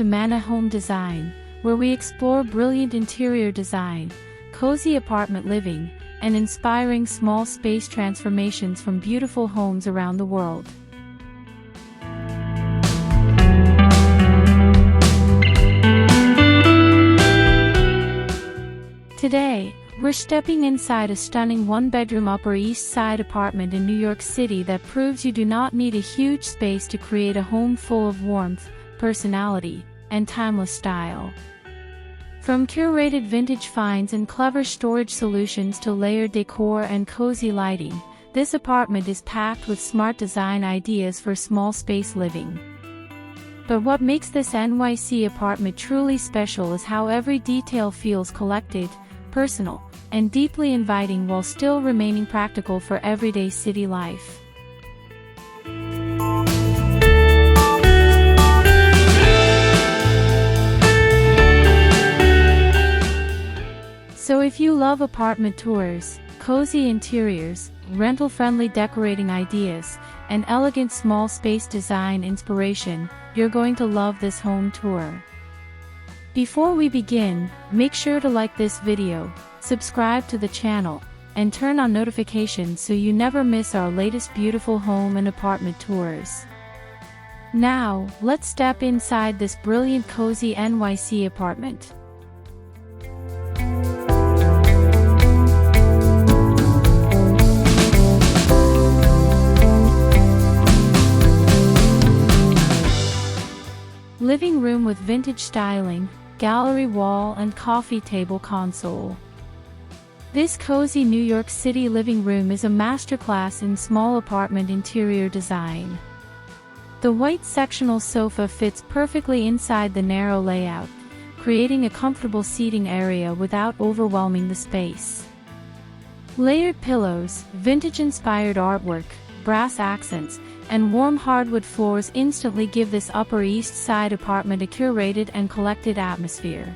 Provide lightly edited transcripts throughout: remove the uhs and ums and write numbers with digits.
to Manna Home Design, where we explore brilliant interior design, cozy apartment living, and inspiring small space transformations from beautiful homes around the world. Today, we're stepping inside a stunning one-bedroom Upper East Side apartment in New York City that proves you do not need a huge space to create a home full of warmth, personality, and timeless style. From curated vintage finds and clever storage solutions to layered decor and cozy lighting, this apartment is packed with smart design ideas for small space living. But what makes this NYC apartment truly special is how every detail feels collected, personal, and deeply inviting while still remaining practical for everyday city life. So if you love apartment tours, cozy interiors, rental-friendly decorating ideas, and elegant small space design inspiration, you're going to love this home tour. Before we begin, make sure to like this video, subscribe to the channel, and turn on notifications so you never miss our latest beautiful home and apartment tours. Now, let's step inside this brilliant cozy NYC apartment. Living room with vintage styling, gallery wall and coffee table console. This cozy New York City living room is a masterclass in small apartment interior design. The white sectional sofa fits perfectly inside the narrow layout, creating a comfortable seating area without overwhelming the space. Layered pillows, vintage-inspired artwork, brass accents, and warm hardwood floors instantly give this Upper East Side apartment a curated and collected atmosphere.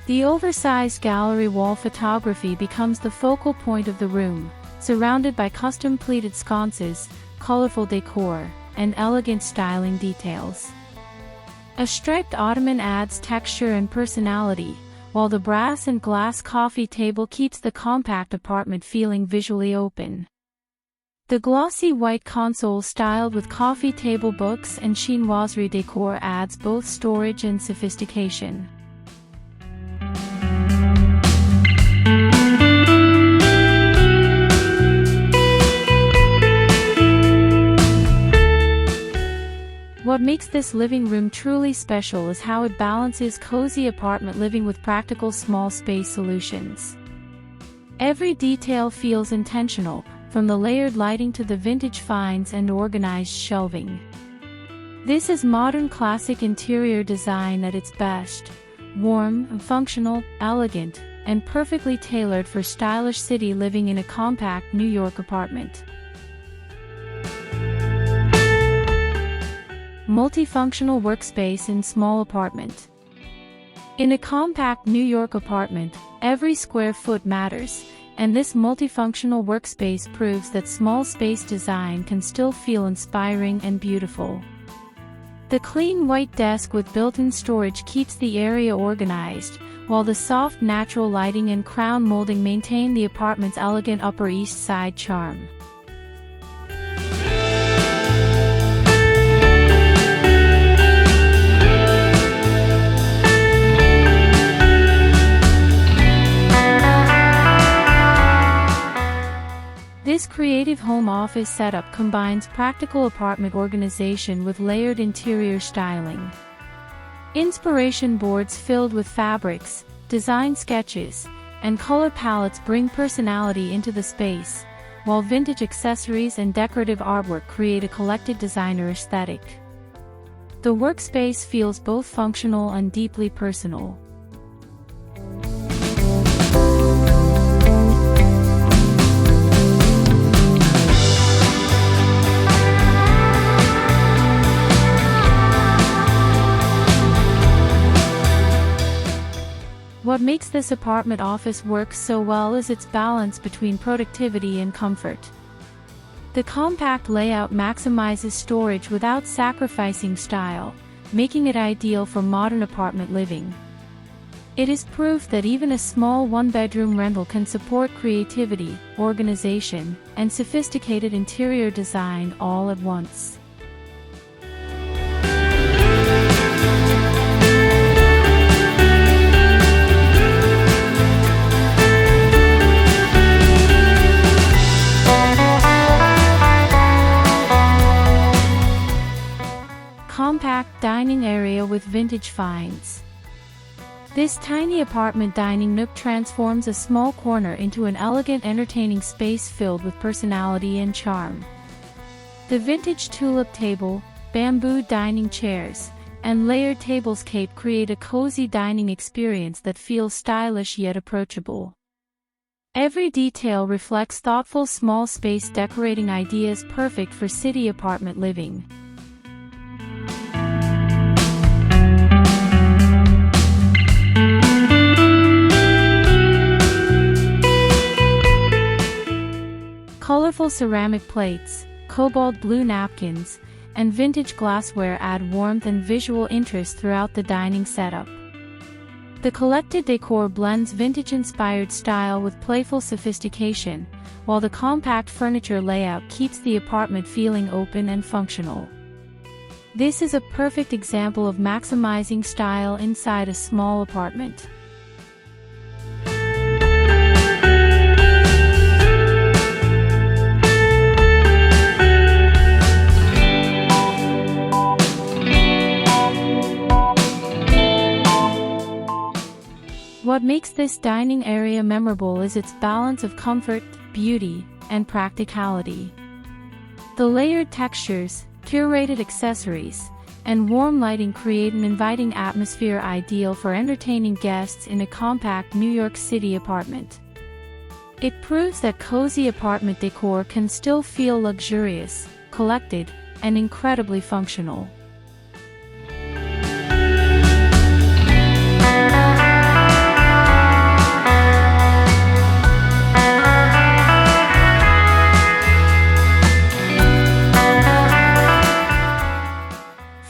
The oversized gallery wall photography becomes the focal point of the room, surrounded by custom pleated sconces, colorful decor, and elegant styling details. A striped ottoman adds texture and personality, while the brass and glass coffee table keeps the compact apartment feeling visually open. The glossy white console styled with coffee table books and chinoiserie decor adds both storage and sophistication. What makes this living room truly special is how it balances cozy apartment living with practical small space solutions. Every detail feels intentional, from the layered lighting to the vintage finds and organized shelving. This is modern classic interior design at its best: warm, functional, elegant, and perfectly tailored for stylish city living in a compact New York apartment. Multifunctional workspace in small apartment. In a compact New York apartment, every square foot matters, and this multifunctional workspace proves that small space design can still feel inspiring and beautiful. The clean white desk with built-in storage keeps the area organized, while the soft natural lighting and crown molding maintain the apartment's elegant Upper East Side charm. This creative home office setup combines practical apartment organization with layered interior styling. Inspiration boards filled with fabrics, design sketches, and color palettes bring personality into the space, while vintage accessories and decorative artwork create a collected designer aesthetic. The workspace feels both functional and deeply personal. What makes this apartment office work so well is its balance between productivity and comfort. The compact layout maximizes storage without sacrificing style, making it ideal for modern apartment living. It is proof that even a small one-bedroom rental can support creativity, organization, and sophisticated interior design all at once. Compact dining area with vintage finds. This tiny apartment dining nook transforms a small corner into an elegant, entertaining space filled with personality and charm. The vintage tulip table, bamboo dining chairs, and layered tablescape create a cozy dining experience that feels stylish yet approachable. Every detail reflects thoughtful small space decorating ideas perfect for city apartment living. Colorful ceramic plates, cobalt blue napkins, and vintage glassware add warmth and visual interest throughout the dining setup. The collected decor blends vintage-inspired style with playful sophistication, while the compact furniture layout keeps the apartment feeling open and functional. This is a perfect example of maximizing style inside a small apartment. What makes this dining area memorable is its balance of comfort, beauty, and practicality. The layered textures, curated accessories, and warm lighting create an inviting atmosphere ideal for entertaining guests in a compact New York City apartment. It proves that cozy apartment decor can still feel luxurious, collected, and incredibly functional.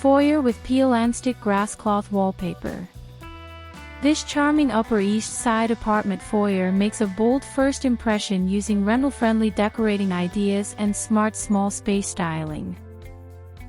Foyer with peel-and-stick grass-cloth wallpaper. This charming Upper East Side apartment foyer makes a bold first impression using rental-friendly decorating ideas and smart small space styling.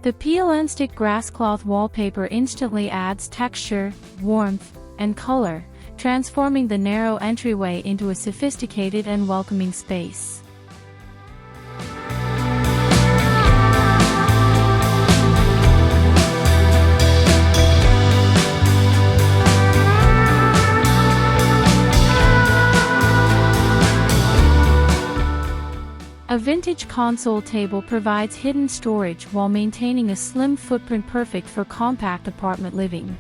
The peel-and-stick grass-cloth wallpaper instantly adds texture, warmth, and color, transforming the narrow entryway into a sophisticated and welcoming space. A vintage console table provides hidden storage while maintaining a slim footprint perfect for compact apartment living.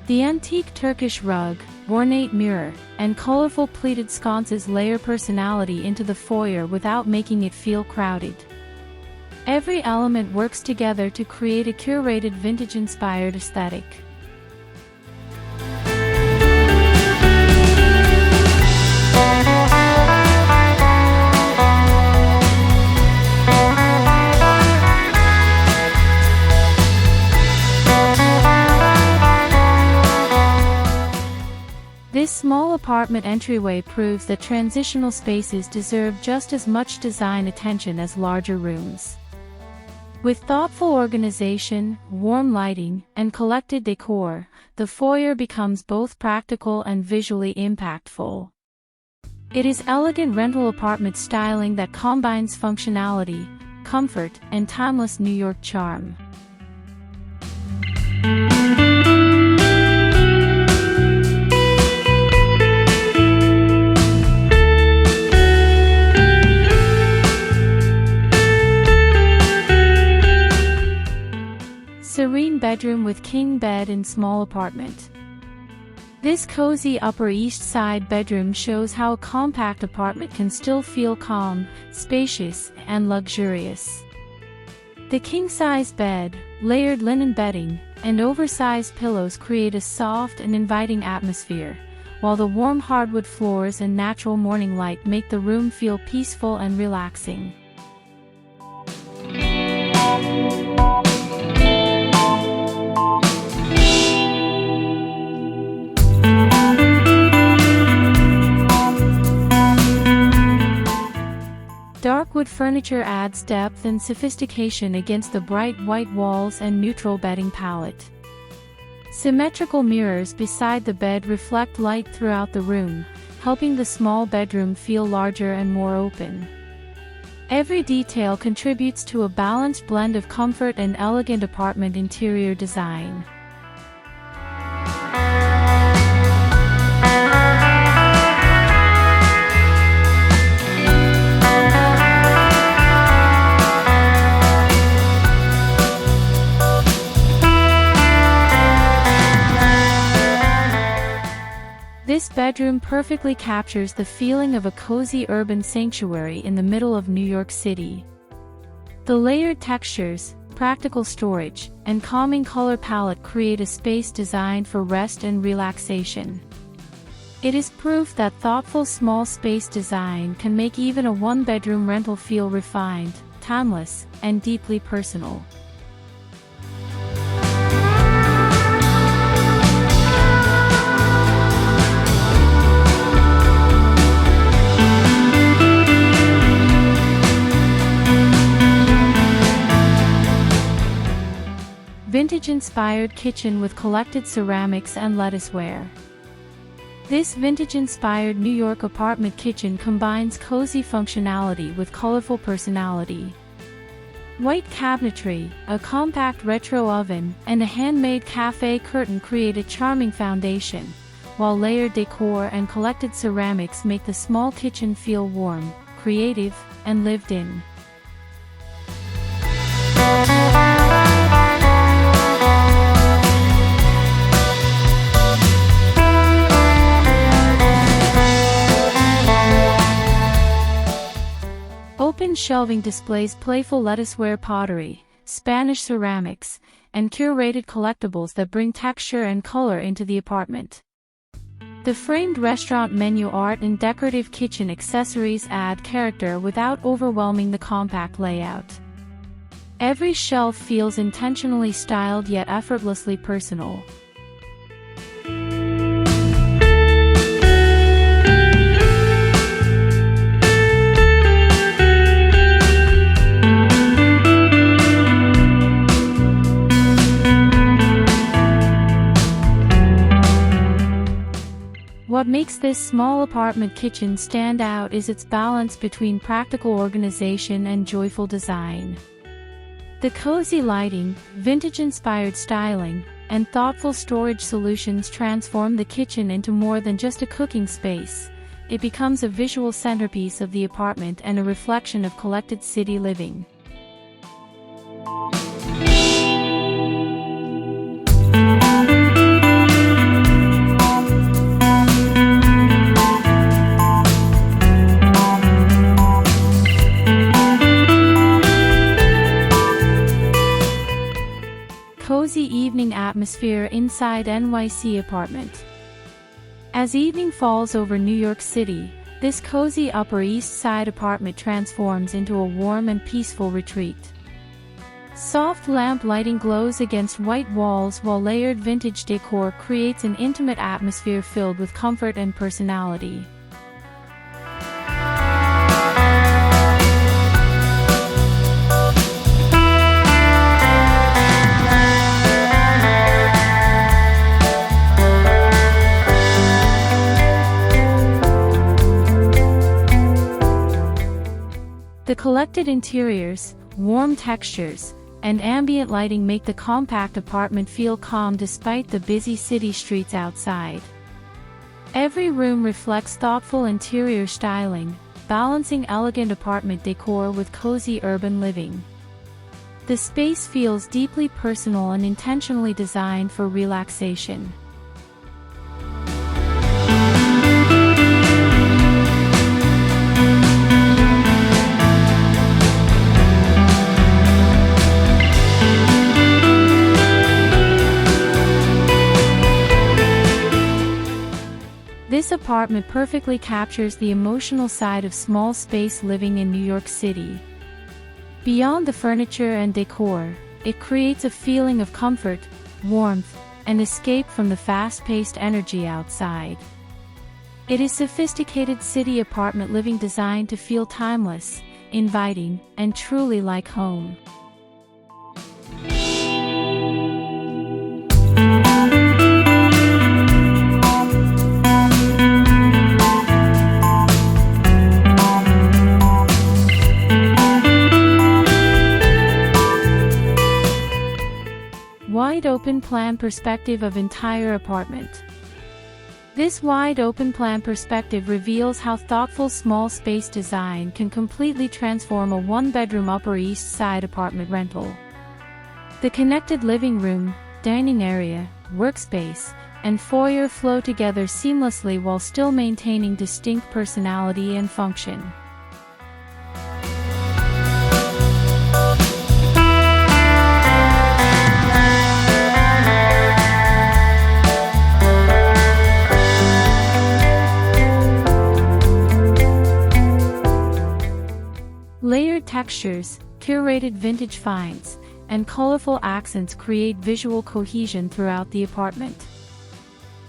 The antique Turkish rug, ornate mirror, and colorful pleated sconces layer personality into the foyer without making it feel crowded. Every element works together to create a curated vintage-inspired aesthetic. This small apartment entryway proves that transitional spaces deserve just as much design attention as larger rooms. With thoughtful organization, warm lighting, and collected decor, the foyer becomes both practical and visually impactful. It is elegant rental apartment styling that combines functionality, comfort, and timeless New York charm. Serene bedroom with king bed in small apartment. This cozy Upper East Side bedroom shows how a compact apartment can still feel calm, spacious, and luxurious. The king-size bed, layered linen bedding, and oversized pillows create a soft and inviting atmosphere, while the warm hardwood floors and natural morning light make the room feel peaceful and relaxing. Dark wood furniture adds depth and sophistication against the bright white walls and neutral bedding palette. Symmetrical mirrors beside the bed reflect light throughout the room, helping the small bedroom feel larger and more open. Every detail contributes to a balanced blend of comfort and elegant apartment interior design. This bedroom perfectly captures the feeling of a cozy urban sanctuary in the middle of New York City. The layered textures, practical storage, and calming color palette create a space designed for rest and relaxation. It is proof that thoughtful small space design can make even a one-bedroom rental feel refined, timeless, and deeply personal. Vintage-inspired kitchen with collected ceramics and lettuceware. This vintage-inspired New York apartment kitchen combines cozy functionality with colorful personality. White cabinetry, a compact retro oven, and a handmade cafe curtain create a charming foundation, while layered decor and collected ceramics make the small kitchen feel warm, creative, and lived in. Open shelving displays playful lettuceware pottery, Spanish ceramics, and curated collectibles that bring texture and color into the apartment. The framed restaurant menu art and decorative kitchen accessories add character without overwhelming the compact layout. Every shelf feels intentionally styled yet effortlessly personal. What makes this small apartment kitchen stand out is its balance between practical organization and joyful design. The cozy lighting, vintage-inspired styling, and thoughtful storage solutions transform the kitchen into more than just a cooking space. It becomes a visual centerpiece of the apartment and a reflection of collected city living. Cozy evening atmosphere inside NYC apartment. As evening falls over New York City, this cozy Upper East Side apartment transforms into a warm and peaceful retreat. Soft lamp lighting glows against white walls while layered vintage decor creates an intimate atmosphere filled with comfort and personality. The collected interiors, warm textures, and ambient lighting make the compact apartment feel calm despite the busy city streets outside. Every room reflects thoughtful interior styling, balancing elegant apartment decor with cozy urban living. The space feels deeply personal and intentionally designed for relaxation. apartment perfectly captures the emotional side of small space living in New York City. Beyond the furniture and decor, it creates a feeling of comfort, warmth, and escape from the fast-paced energy outside. It is sophisticated city apartment living designed to feel timeless, inviting, and truly like home. Wide open plan perspective of entire apartment. This wide open plan perspective reveals how thoughtful small space design can completely transform a one-bedroom Upper East Side apartment rental. The connected living room, dining area, workspace, and foyer flow together seamlessly while still maintaining distinct personality and function. Layered textures, curated vintage finds, and colorful accents create visual cohesion throughout the apartment.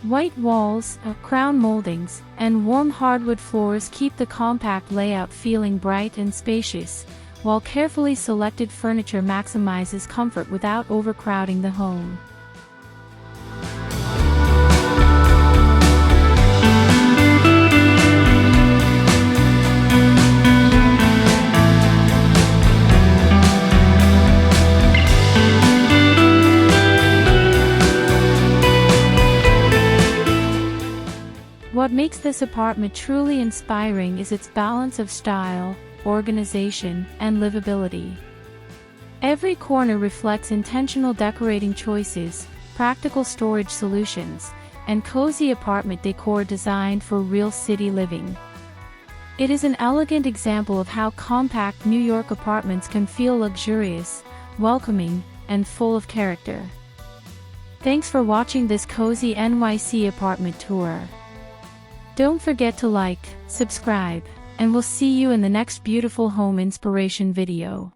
White walls, crown moldings, and warm hardwood floors keep the compact layout feeling bright and spacious, while carefully selected furniture maximizes comfort without overcrowding the home. What makes this apartment truly inspiring is its balance of style, organization, and livability. Every corner reflects intentional decorating choices, practical storage solutions, and cozy apartment decor designed for real city living. It is an elegant example of how compact New York apartments can feel luxurious, welcoming, and full of character. Thanks for watching this cozy NYC apartment tour. Don't forget to like, subscribe, and we'll see you in the next beautiful home inspiration video.